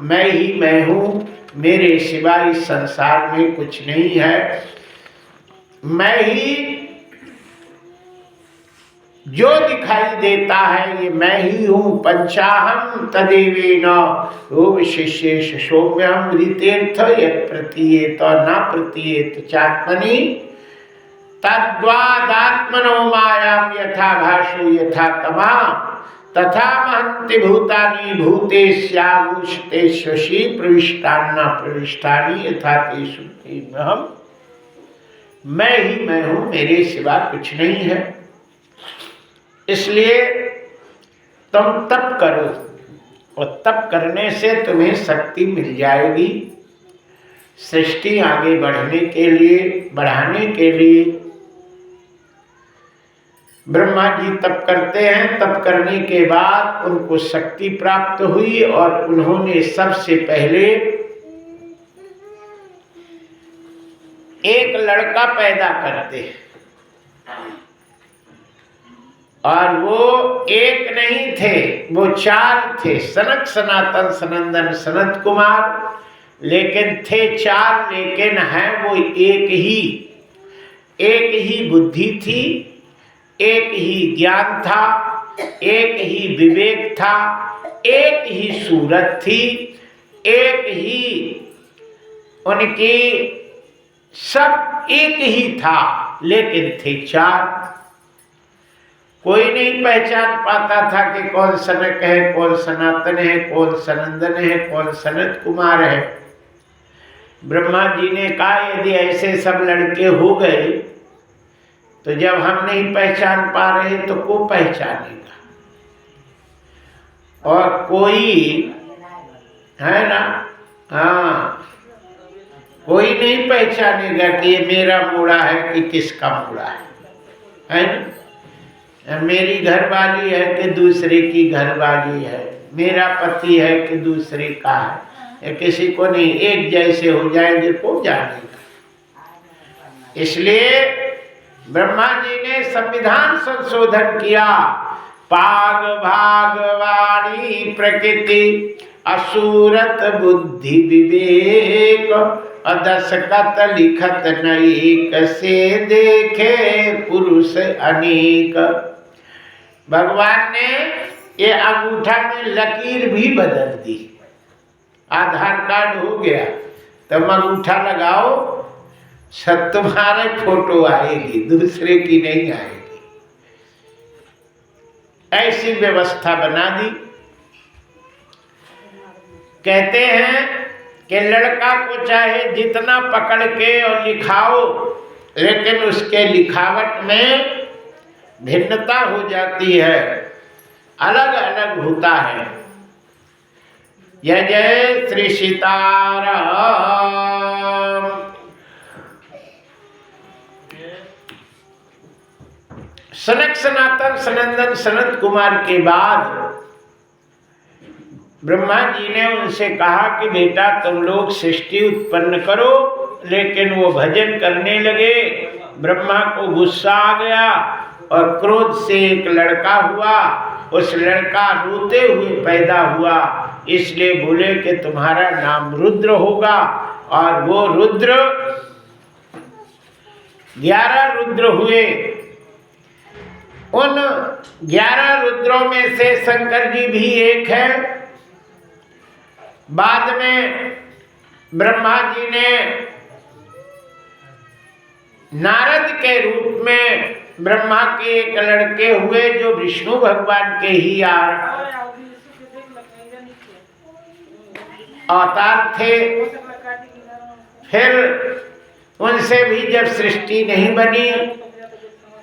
मैं ही मैं हूँ, मेरे सिवा इस संसार में कुछ नहीं है। मैं ही जो दिखाई देता है ये मैं ही हूँ। पंचाहम तदेवेन वो विशेषेश सौम्यम ऋतेर्थ यत् प्रतीयेत न प्रतीयेत चात्मनि तद्वादात्मनो मायां यथा भासो यथा तमा तथा महन्ति भूतानि भूतेष्यागुष्तेष्वसि प्रविष्टान्न प्रविष्टानि यथा तेषु तेषु। मैं ही मैं हूँ, मेरे सिवा कुछ नहीं है। इसलिए तुम तप करो और तप करने से तुम्हें शक्ति मिल जाएगी सृष्टि आगे बढ़ने के लिए, बढ़ाने के लिए। ब्रह्मा जी तप करते हैं, तप करने के बाद उनको शक्ति प्राप्त हुई और उन्होंने सबसे पहले एक लड़का पैदा करते हैं। और वो एक नहीं थे, वो 4 थे, सनक सनातन सनंदन सनत कुमार। लेकिन थे 4, लेकिन हैं वो एक ही बुद्धि थी, एक ही ज्ञान था, एक ही विवेक था, एक ही सूरत थी, एक ही उनकी सब एक ही था, लेकिन थे 4। कोई नहीं पहचान पाता था कि कौन सनक है, कौन सनातन है, कौन सनंदन है, कौन सनत कुमार है। ब्रह्मा जी ने कहा यदि ऐसे सब लड़के हो गए तो जब हम नहीं पहचान पा रहे तो को पहचानेगा। और कोई है ना, हाँ, कोई नहीं पहचानेगा कि ये मेरा मुड़ा है कि किसका मुड़ा है ना। मेरी घरवाली है कि दूसरे की घरवाली है, मेरा पति है कि दूसरे का है, किसी को नहीं, एक जैसे हो जाएंगे को जानेगा। इसलिए ब्रह्मा जी ने संविधान संशोधन किया। पाग भागवाणी प्रकृति असुरत बुद्धि विवेक अदसकत लिखत नैक से देखे पुरुष अनेक। भगवान ने ये अंगूठा में लकीर भी बदल दी। आधार कार्ड हो गया तब अंगूठा लगाओ, सब तुम्हारे फोटो आएगी, दूसरे की नहीं आएगी। ऐसी व्यवस्था बना दी। कहते हैं कि लड़का को चाहे जितना पकड़ के और लिखाओ, लेकिन उसके लिखावट में भिन्नता हो जाती है, अलग अलग होता है। जय जय श्री सीताराम। सनक सनातन सनंदन सनत कुमार के बाद ब्रह्मा जी ने उनसे कहा कि बेटा तुम लोग सृष्टि उत्पन्न करो। लेकिन वो भजन करने लगे। ब्रह्मा को गुस्सा आ गया और क्रोध से एक लड़का हुआ। उस लड़का रोते हुए पैदा हुआ, इसलिए बोले कि तुम्हारा नाम रुद्र होगा। और वो रुद्र 11 रुद्र हुए। उन 11 रुद्रों में से शंकर जी भी एक है। बाद में ब्रह्मा जी ने नारद के रूप में ब्रह्मा के एक लड़के हुए जो विष्णु भगवान के ही अवतार थे। फिर उनसे भी जब सृष्टि नहीं बनी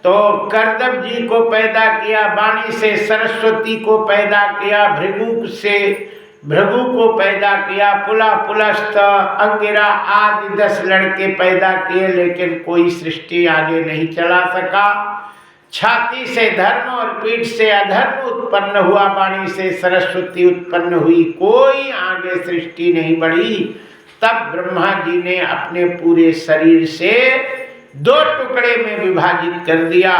तो कर्दम जी को पैदा किया, वाणी से सरस्वती को पैदा किया, भृगु को पैदा किया, पुला पुलस्त अंगिरा आदि 10 लड़के पैदा किए, लेकिन कोई सृष्टि आगे नहीं चला सका। छाती से धर्म और पीठ से अधर्म उत्पन्न हुआ, वाणी से सरस्वती उत्पन्न हुई, कोई आगे सृष्टि नहीं बढ़ी। तब ब्रह्मा जी ने अपने पूरे शरीर से 2 टुकड़े में विभाजित कर दिया।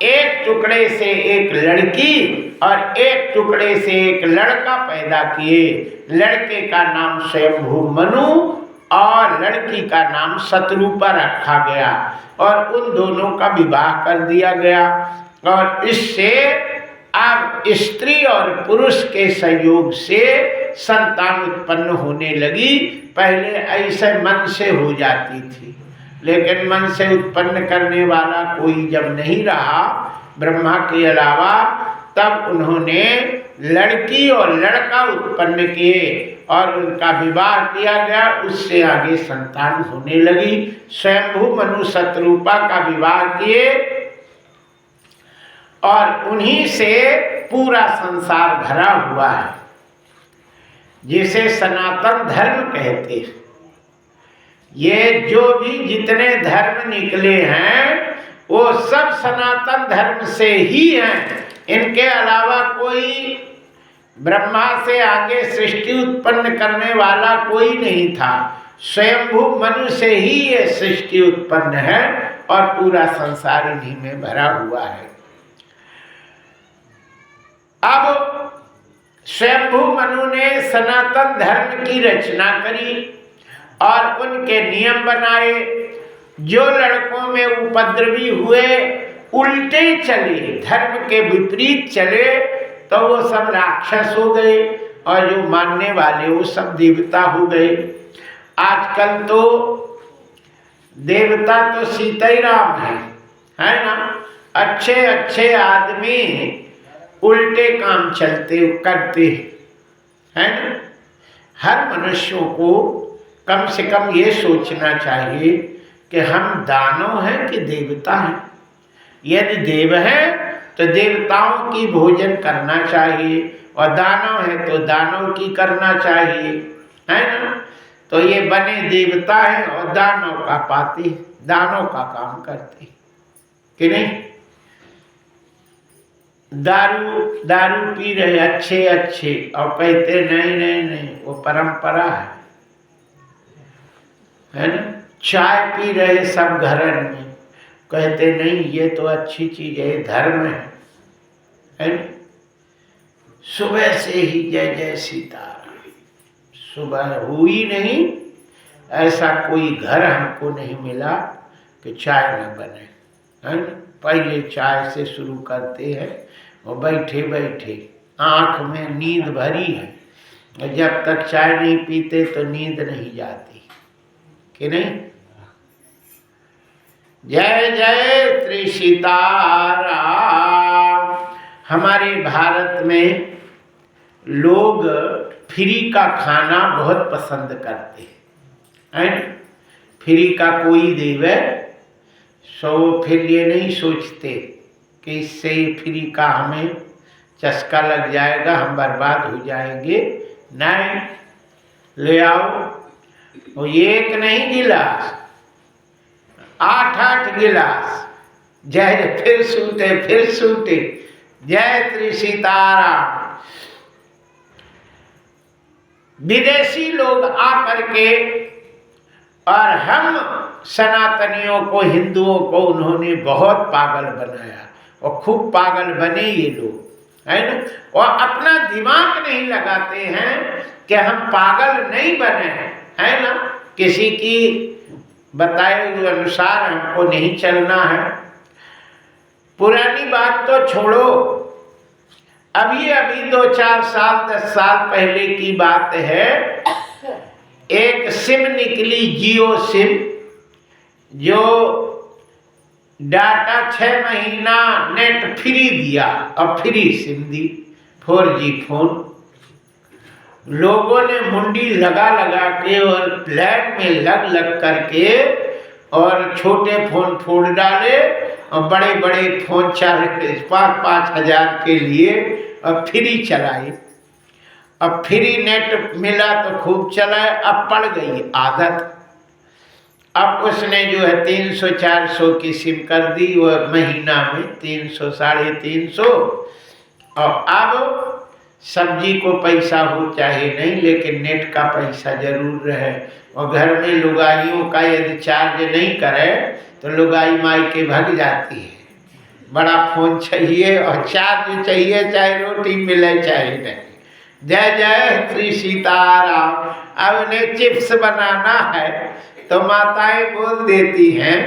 एक टुकड़े से एक लड़की और एक टुकड़े से एक लड़का पैदा किए। लड़के का नाम स्वयंभू मनु और लड़की का नाम शतरूपा रखा गया और उन दोनों का विवाह कर दिया गया। और इससे अब स्त्री और पुरुष के संयोग से संतान उत्पन्न होने लगी। पहले ऐसे मन से हो जाती थी, लेकिन मन से उत्पन्न करने वाला कोई जब नहीं रहा ब्रह्मा के अलावा, तब उन्होंने लड़की और लड़का उत्पन्न किए और उनका विवाह किया गया। उससे आगे संतान होने लगी। स्वयंभू मनु शतरूपा का विवाह किए और उन्हीं से पूरा संसार भरा हुआ है, जिसे सनातन धर्म कहते हैं। ये जो भी जितने धर्म निकले हैं वो सब सनातन धर्म से ही हैं। इनके अलावा कोई ब्रह्मा से आगे सृष्टि उत्पन्न करने वाला कोई नहीं था। स्वयंभू मनु से ही ये सृष्टि उत्पन्न है और पूरा संसार इन्हीं में भरा हुआ है। अब स्वयंभू मनु ने सनातन धर्म की रचना करी और उनके नियम बनाए। जो लड़कों में उपद्रवी हुए, उल्टे चले, धर्म के विपरीत चले, तो वो सब राक्षस हो गए और जो मानने वाले वो सब देवता हो गए। आजकल तो देवता तो सीता ही राम है ना। अच्छे अच्छे आदमी उल्टे काम करते हैं ना। हर मनुष्यों को कम से कम ये सोचना चाहिए कि हम दानव हैं कि देवता हैं। यदि देव है तो देवताओं की भोजन करना चाहिए और दानव है तो दानव की करना चाहिए, है ना। तो ये बने देवता है और दानव का पाते, दानव का काम करते कि नहीं। दारू पी रहे अच्छे और कहते नहीं वो परंपरा है ना। चाय पी रहे सब घरन में, कहते नहीं ये तो अच्छी चीज है, धर्म है ना। सुबह से ही जय जय सीताराम, सुबह हुई नहीं ऐसा कोई घर हमको नहीं मिला कि चाय न बने, है ना। पहले चाय से शुरू करते हैं और बैठे बैठे आँख में नींद भरी है, जब तक चाय नहीं पीते तो नींद नहीं जाती कि नहीं। जय जय श्री सीताराम। हमारे भारत में लोग फ्री का खाना बहुत पसंद करते हैं। फ्री का कोई देवे सो फिर ये नहीं सोचते कि इससे फ्री का हमें चस्का लग जाएगा, हम बर्बाद हो जाएंगे। नहीं, ले आओ वो एक नहीं गिलास, 8 गिलास। जय फिर सूटे। जय श्री सीताराम। विदेशी लोग आकर के और हम सनातनियों को, हिंदुओं को उन्होंने बहुत पागल बनाया और खूब पागल बने ये लोग, है ना। और अपना दिमाग नहीं लगाते हैं कि हम पागल नहीं बने हैं, है ना। किसी की बताए हुए अनुसार हमको नहीं चलना है। पुरानी बात तो छोड़ो, अभी 2-4 साल 10 साल पहले की बात है। एक सिम निकली, जियो सिम, जो डाटा 6 महीना नेट फ्री दिया और फ्री सिम दी, 4G फोन। लोगों ने मुंडी लगा के और फ्लैट में लग करके और छोटे फोन फोड़ डाले और बड़े बड़े फोन 4-5 हजार के लिए और फ्री चलाई। अब फ्री नेट मिला तो खूब चलाए, अब पड़ गई आदत। अब उसने जो है 300-400 की सिम कर दी, वो महीना में 300-350। और अब सब्जी को पैसा हो चाहे नहीं, लेकिन नेट का पैसा जरूर रहे। और घर में लुगाइयों का यदि चार्ज नहीं करे तो लुगाई माई के भग जाती है। बड़ा फोन चाहिए और चार्ज चाहिए, चाहे रोटी मिले चाहे नहीं। जय जय श्री सीताराम। अब उन्हें चिप्स बनाना है तो माताएं बोल देती हैं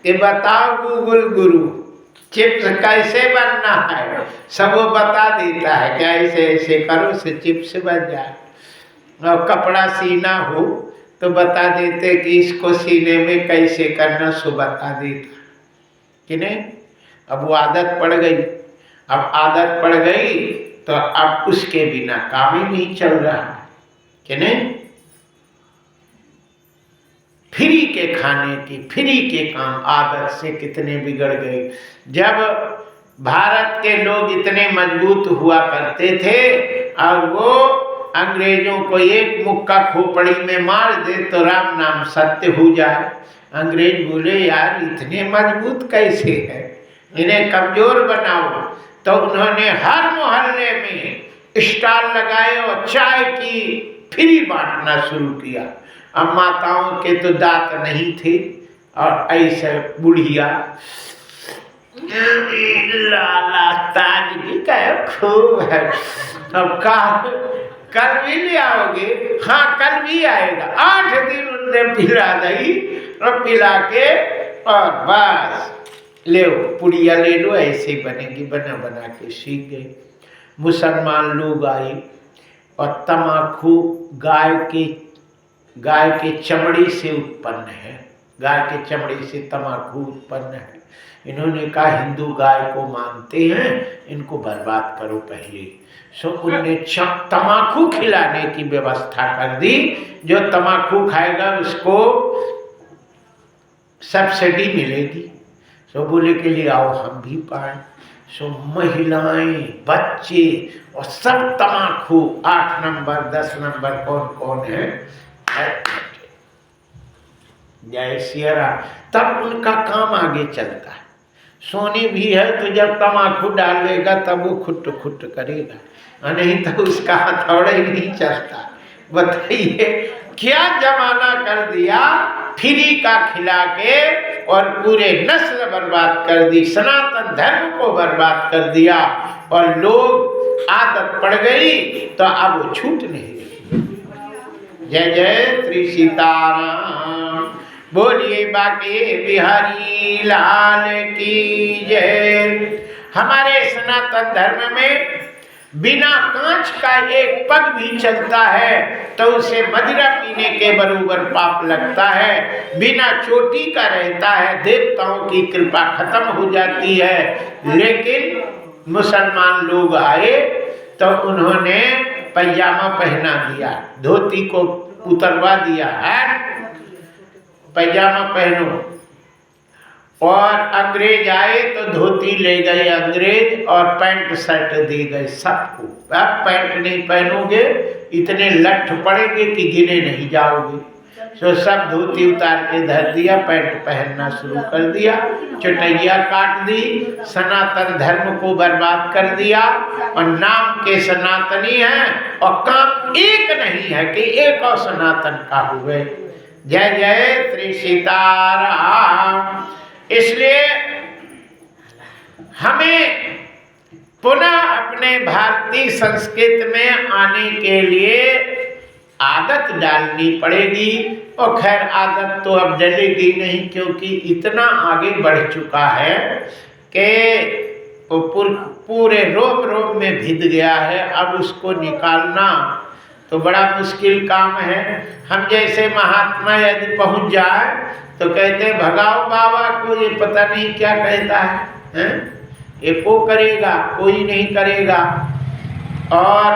कि बताओ गूगल गुरु चिप्स कैसे बनना है, सब वो बता देता है कि ऐसे ऐसे करो से चिप्स बन जाए। और कपड़ा सीना हो तो बता देते कि इसको सीने में कैसे करना, सो बता देता कि नहीं। अब वो आदत पड़ गई। अब आदत पड़ गई तो अब उसके बिना काम ही नहीं चल रहा कि नहीं। फ्री के खाने की, फ्री के काम आदत से कितने बिगड़ गए। जब भारत के लोग इतने मजबूत हुआ करते थे और वो अंग्रेजों को एक मुक्का खोपड़ी में मार दे तो राम नाम सत्य हो जाए। अंग्रेज बोले यार इतने मजबूत कैसे है, इन्हें कमजोर बनाओ। तो उन्होंने हर मोहल्ले में स्टॉल लगाए और चाय की फ्री बांटना शुरू किया। अब माताओं के तो दांत नहीं थे और ऐसे बुढ़िया लाला ताजगी का खूब है। अब कल भी ले आओगे? हाँ कल भी आएगा। 8 दिन उनने पिला दी और पिला के और बस ले पुड़िया ले लो, ऐसे बनेगी। बना बना के सीख गए। मुसलमान लोग आए और तम्बाकू गाय के चमड़े से उत्पन्न है। गाय के चमड़े से तम्बाकू उत्पन्न है। इन्होंने कहा हिंदू गाय को मानते हैं, इनको बर्बाद करो पहले। सो उनने तम्बाकू खिलाने की व्यवस्था कर दी। जो तम्बाकू खाएगा उसको सब्सिडी मिलेगी। सो बोले के लिए आओ हम भी पाए। सो महिलाएं, बच्चे और सब तम्बाकू 8 नंबर 10 नंबर कौन कौन है, जय सिया राम। तब उनका काम आगे चलता है। सोनी भी है तो जब तम्बाकू डाल देगा तब वो खुट खुट करेगा, और नहीं तो उसका हथौड़ा ही नहीं चलता। बताइए क्या जमाना कर दिया। फ्री का खिला के और पूरे नस्ल बर्बाद कर दी, सनातन धर्म को बर्बाद कर दिया। और लोग आदत पड़ गई तो अब वो छूट नहीं गई। जय जय श्री सीताराम। बोलिए बाके बिहारी लाल की जय। हमारे सनातन धर्म में बिना कांच का एक पग भी चलता है तो उसे मदिरा पीने के बराबर पाप लगता है। बिना चोटी का रहता है, देवताओं की कृपा खत्म हो जाती है। लेकिन मुसलमान लोग आए तो उन्होंने पैजामा पहना दिया, धोती को उतरवा दिया है, पैजामा पहनो। और अंग्रेज आए तो धोती ले गए अंग्रेज और पैंट शर्ट दे गए सबको। अब पैंट नहीं पहनोगे इतने लठ पड़ेंगे कि गिने नहीं जाओगे। तो सब धोती उतार के धर दिया, पैंट पहनना शुरू कर दिया, चटैया काट दी, सनातन धर्म को बर्बाद कर दिया। और नाम के सनातनी हैं और काम एक नहीं है कि एक और सनातन का हुए। जय जय श्री सीताराम। इसलिए हमें पुनः अपने भारतीय संस्कृति में आने के लिए आदत डालनी पड़ेगी। और खैर आदत तो अब डलेगी नहीं, क्योंकि इतना आगे बढ़ चुका है कि वो पूरे रोम रोम में भिद गया है। अब उसको निकालना तो बड़ा मुश्किल काम है। हम जैसे महात्मा यदि पहुंच जाए तो कहते हैं भगाओ बाबा को, ये पता नहीं क्या कहता है, ये को करेगा, कोई नहीं करेगा। और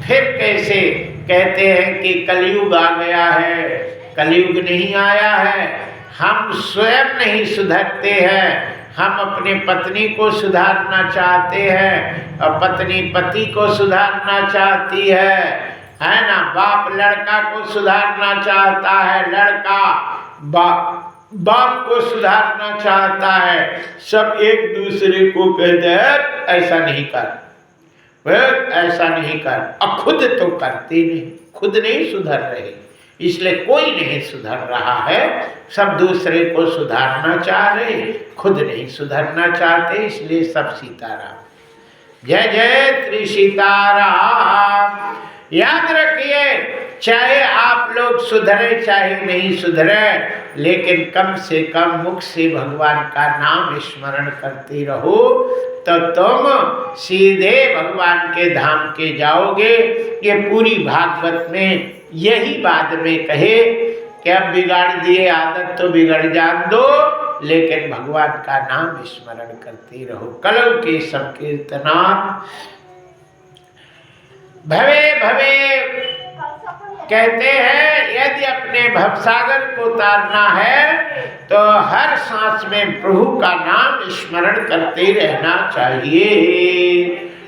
फिर कैसे कहते हैं कि कलयुग आ गया है, कलयुग नहीं आया है। हम स्वयं नहीं सुधरते हैं, हम अपने पत्नी को सुधारना चाहते हैं और पत्नी पति को सुधारना चाहती है ना। बाप लड़का को सुधारना चाहता है, लड़का बाप को सुधारना चाहता है। सब एक दूसरे को कहते हैं ऐसा नहीं कर, ऐसा नहीं कर, और खुद तो करते नहीं, खुद नहीं सुधर रहे, इसलिए कोई नहीं सुधर रहा है। सब दूसरे को सुधारना चाह रहे, खुद नहीं सुधरना चाहते, इसलिए सब सीताराम। जय जय श्री सीताराम। याद रखिए, चाहे आप लोग सुधरे चाहे नहीं सुधरे, लेकिन कम से कम मुख से भगवान का नाम स्मरण करते रहो, तो तुम सीधे भगवान के धाम के जाओगे। ये पूरी भागवत में यही बाद में कहे कि अब बिगाड़ दिए आदत तो बिगड़ जान दो, लेकिन भगवान का नाम स्मरण करते रहो। कलौ के संकीर्तना भवे भवे कहते हैं, यदि अपने भवसागर को तारना है तो हर सांस में प्रभु का नाम स्मरण करते रहना चाहिए।